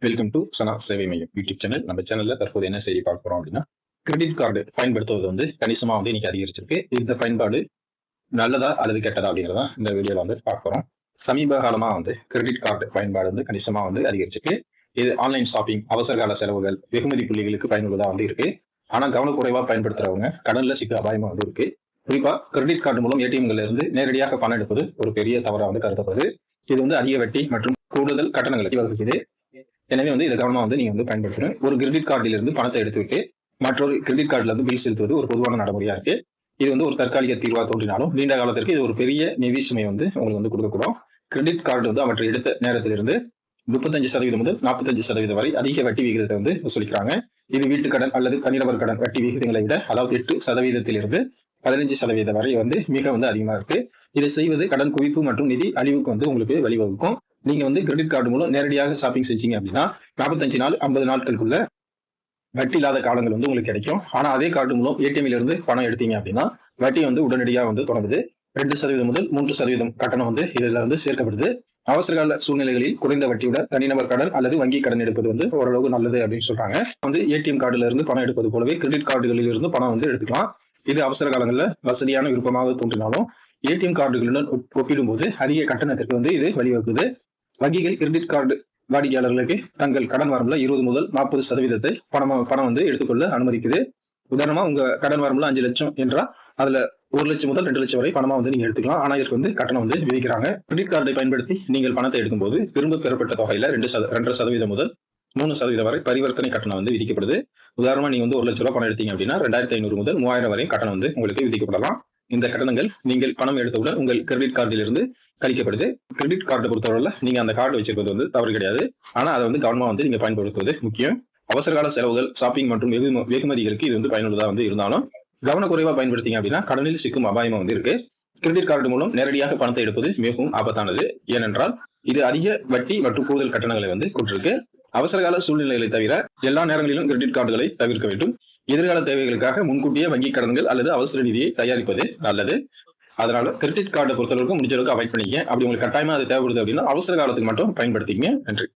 Welcome to சனா சேவை மையம் YouTube channel. நம்ம சேனல்ல தற்போது என்ன செய்தி பார்க்க போறோம் அப்படின்னா, கிரெடிட் கார்டு பயன்படுத்துவது கணிசமா இன்னைக்கு அதிகரிச்சிருக்கு. இந்த பயன்பாடு நல்லதா அல்லது கெட்டதா அப்படிங்கிறதா இந்த வீடியோல பார்க்க போறோம். சமீப காலமா கிரெடிட் கார்டு பயன்பாடு கணிசமா அதிகரிச்சிருக்கு. இது ஆன்லைன் ஷாப்பிங், அவசர கால செலவுகள், வெகுமதி புள்ளிகளுக்கு பயனுள்ளதா இருக்கு. ஆனா கவனக்குறைவா பயன்படுத்துறவங்க கடன்ல சிக்க அபாயமா இருக்கு. குறிப்பா கிரெடிட் கார்டு மூலம் ஏடிஎம்ல இருந்து நேரடியாக பணம் எடுப்பது ஒரு பெரிய தவறா கருதப்படுது. இது அதிக வட்டி மற்றும் கூடுதல் கட்டணங்களுக்கு வகுக்குது. எனவே இதை கவனமா நீங்க பயன்படுத்தணும். ஒரு கிரெடிட் கார்டில் இருந்து பணத்தை எடுத்துவிட்டு மற்றொரு கிரெடிட் கார்டுல பில் செலுத்துவது ஒரு பொதுவான நடைமுறையா இருக்கு. இது ஒரு தற்காலிக தீர்வா தோன்றினாலும் நீண்ட காலத்திற்கு இது ஒரு பெரிய நிதி சுமை உங்களுக்கு கொடுக்கக்கூடும். கிரெடிட் கார்டு அவற்றை எடுத்த நேரத்திலிருந்து 35% முதல் 45% வரை அதிக வட்டி விகிதத்தை வசூலிக்கிறாங்க. இது வீட்டு கடன் அல்லது தனிநபர் கடன் வட்டி விகிதங்களை விட, அதாவது 8% 15% வரை மிக அதிகமா இருக்கு. இதை செய்வது கடன் குவிப்பு மற்றும் நிதி அழிவுக்கு உங்களுக்கு வழிவகுக்கும். நீங்க கிரெடிட் கார்டு மூலம் நேரடியாக ஷாப்பிங் செஞ்சீங்க அப்படின்னா 45 நாள் 50 நாட்களுக்குள்ள வட்டி இல்லாத காலங்கள் உங்களுக்கு கிடைக்கும். ஆனா அதே கார்டு மூலம் ஏடிஎம்ல இருந்து பணம் எடுத்தீங்க அப்படின்னா வட்டி உடனடியா தொடங்குது. 2% முதல் 3% கட்டணம் இதுல சேர்க்கப்படுது. அவசர கால சூழ்நிலைகளில் குறைந்த வட்டியுடன் தனிநபர் கடன் அல்லது வங்கி கடன் எடுப்பது ஓரளவு நல்லது அப்படின்னு சொல்றாங்க. ஏடிஎம் கார்டுல இருந்து பணம் எடுப்பது போலவே கிரெடிட் கார்டுகளில் இருந்து பணம் எடுத்துக்கலாம். இது அவசர காலங்கள்ல வசதியான விருப்பமாக தோன்றினாலும் ஏடிஎம் கார்டுகளுடன் ஒப்பிடும்போது அதிக கட்டணத்திற்கு இது வழிவகுக்குது. வங்கிகள் கிரெடிட் கார்டு வாடிக்கையாளர்களுக்கு தங்கள் கடன் வரம்புல 20 முதல் 40% பணம் எடுத்துக்கொள்ள அனுமதிக்குது. உதாரணமா உங்க கடன் வரம்புல 5 லட்சம் என்றால் அதுல 1 லட்சம் முதல் 2 லட்சம் வரை பணமா நீங்க எடுத்துக்கலாம். ஆனா இதற்கு கட்டணம் விதிக்கிறாங்க. கிரெடிட் கார்டை பயன்படுத்தி நீங்கள் பணத்தை எடுக்கும்போது திரும்ப பெறப்பட்ட தொகையில 2.5% முதல் 3% வரை பரிவர்த்தனை கட்டணம் விதிக்கப்படுது. உதாரணமா நீங்க 1 லட்சம் ரூபாய் பணம் எடுத்தீங்க அப்படின்னா 2500 முதல் 3000 வரை கட்டணம் உங்களுக்கு விதிக்கப்படலாம். இந்த கட்டணங்கள் நீங்கள் பணம் எடுத்தவுடன் உங்கள் கிரெடிட் கார்டில் இருந்து கழிக்கப்படுது. கிரெடிட் கார்டை பொறுத்தவரையில நீங்க அந்த கார்டு வச்சிருப்பது தவறு கிடையாது. ஆனா அதை கவனமா நீங்க பயன்படுத்துவது முக்கியம். அவசர கால செலவுகள், ஷாப்பிங் மற்றும் வெகுமதிகளுக்கு இது பயனுள்ளதா இருந்தாலும் கவனக்குறைவா பயன்படுத்திங்க அப்படின்னா கடனில் சிக்கும் அபாயமும் இருக்கு. கிரெடிட் கார்டு மூலம் நேரடியாக பணத்தை எடுப்பது மிகவும் ஆபத்தானது. ஏனென்றால் இது அதிக வட்டி மற்றும் கூடுதல் கட்டணங்களை கொண்டிருக்கு. அவசர கால சூழ்நிலைகளை தவிர எல்லா நேரங்களிலும் கிரெடிட் கார்டுகளை தவிர்க்க வேண்டும். எதிர்கால தேவைகளுக்காக முன்கூட்டியே வங்கி கடன்கள் அல்லது அவசர நிதியை தயாரிப்பது நல்லது. அதனால கிரெடிட் கார்டை பொறுத்தளவுக்கு முடிஞ்ச அளவுக்கு அவாய்ட் பண்ணிக்க. அப்படி உங்களுக்கு கட்டாயமா அது தேவைப்படுது அப்படின்னா அவசர காலத்துக்கு மட்டும் பயன்படுத்திக்கங்க. நன்றி.